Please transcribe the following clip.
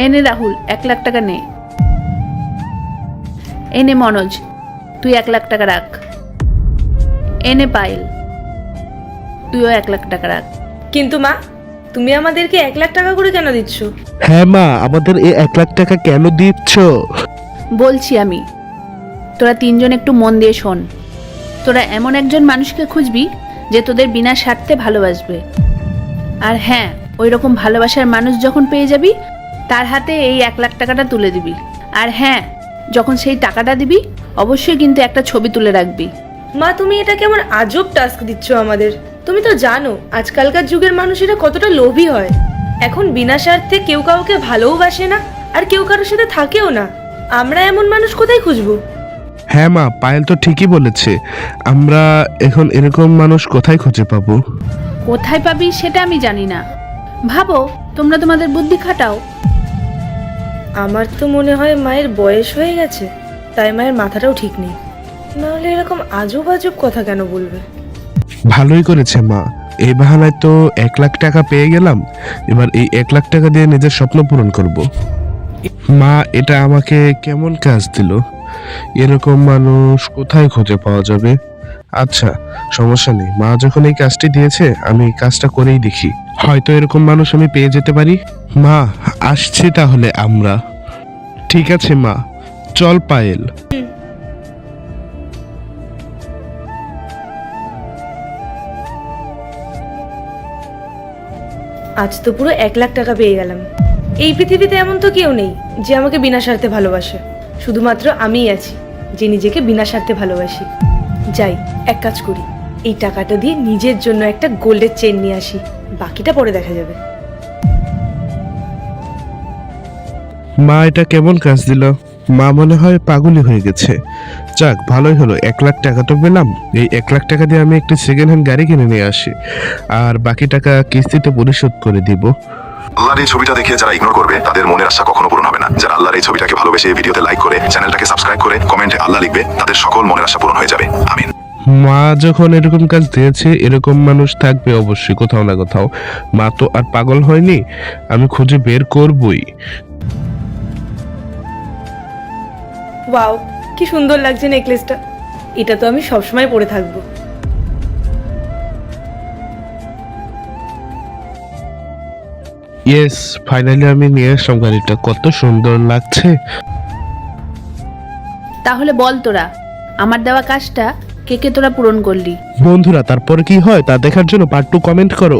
এনে রাহুল 1 লাখ টাকা নে। এনে মনোজ, তুই 1 লাখ টাকা রাখ। এনে পায়েল, তুইও 1 লাখ টাকা রাখ। কিন্তু মা, তুমি আমাদেরকে 1 লাখ টাকা করে কেন দিচ্ছ? হ্যাঁ মা, আমাদের এই 1 লাখ টাকা কেন দিচ্ছ? বলছি আমি, তোরা 3জন একটু মন দিয়ে শোন। তোরা এমন একজন মানুষকে খুঁজবি যে তোদের বিনা স্বার্থে ভালোবাসবে। আর হ্যাঁ, ওই রকম ভালোবাসার মানুষ যখন পেয়ে যাবি, তার হাতে এই 1 লাখ টাকাটা তুলে দিবি। আর হ্যাঁ, যখন সেই টাকাটা দিবি, অবশ্যই কিন্তু একটা ছবি তুলে রাখবি। মা, তুমি এটা কেমন আজব টাস্ক দিচ্ছ আমাদের। তুমি তো জানো আজকালকার যুগের মানুষেরা কতটা লোভী হয়। এখন বিনা স্বার্থে কেউ কাউকে ভালোবাসে না, আর কেউ কারোর সাথে থাকেও না। আমরা এমন মানুষ কোথায় খুঁজবো? হ্যাঁ মা, পায়েল তো ঠিকই বলেছে। আমরা এখন এরকম মানুষ কোথায় খুঁজে পাবো? কোথায় পাবি সেটা আমি জানি না। ভাবো, তোমরা তোমাদের বুদ্ধি খাটাও। আমার তো মনে হয় মায়ের বয়স হয়ে গেছে, তাই মায়ের মাথাটাও ঠিক নেই। নাহলে এরকম আজব আজব কথা কেন বলবে? ভালোই করেছে মা, এই বাহানায় তো 1 লাখ টাকা পেয়ে গেলাম। এবার এই 1 লাখ টাকা দিয়ে নিজের স্বপ্ন পূরণ করব। মা, এটা আমাকে কেমন কাজ দিল? এরকম মানুষ কোথায় খুঁজে পাওয়া যাবে? আচ্ছা, সমস্যা নেই, মা যখন এই কাজটি দিয়েছে আমি এই কাজটা করেই দেখি, হয়তো এরকম মানুষ আমি পেয়ে যেতে পারি। মা, আসছি তাহলে আমরা। ঠিক আছে মা, চল পায়েল। আজ তো পুরো 1 লাখ টাকা পেয়ে গেলাম। এই পৃথিবীতে এমন তো কেউ নেই যে আমাকে বিনা স্বার্থে ভালোবাসে। শুধুমাত্র আমিই আছি যে নিজেকে বিনা স্বার্থে ভালোবাসি। যাই, এক কাজ করি, এই টাকাটা দিয়ে নিজের জন্য একটা গোল্ডের চেন নিয়ে আসি, বাকিটা পরে দেখা যাবে। মা, এটা কেমন কাজ দিল? মা মনে হয় পাগলই হয়ে গেছে। যাক, ভালোই হলো, 1 লাখ টাকা তো পেলাম। এই 1 লাখ টাকা দিয়ে আমি একটি সেকেন্ড হ্যান্ড গাড়ি কিনে নিয়ে আসি, আর বাকি টাকা কিস্তিতে পরিশোধ করে দিব। আল্লাহর এই ছবিটা দেখে যারা ইগনোর করবে তাদের মনের আশা কখনো পূরণ হবে না। যারা আল্লাহর এই ছবিটাকে ভালোবেসে এই ভিডিওতে লাইক করে চ্যানেলটাকে সাবস্ক্রাইব করে কমেন্টে আল্লাহ লিখবে, তাদের সকল মনের আশা পূরণ হয়ে যাবে। আমিন। মা যখন এরকম কাজ দিয়েছে, এরকম মানুষ থাকবে অবশ্যই কোথাও না কোথাও। মা তো আর পাগল হয়নি, আমি খুঁজে বের করবই। ওয়াও, কি সুন্দর লাগছে নেকলেসটা। এটা তো আমি সবসময় পরে থাকবো। ইয়েস, ফাইনালি আমি নিয়ে আসলাম গাড়িটা, কত সুন্দর লাগছে। তাহলে বল তোরা, আমার দেওয়া কাজটা কে কে তোরা পূরণ করলি? বন্ধুরা, তারপর কি হয় তা দেখার জন্য পার্ট 2 কমেন্ট করো।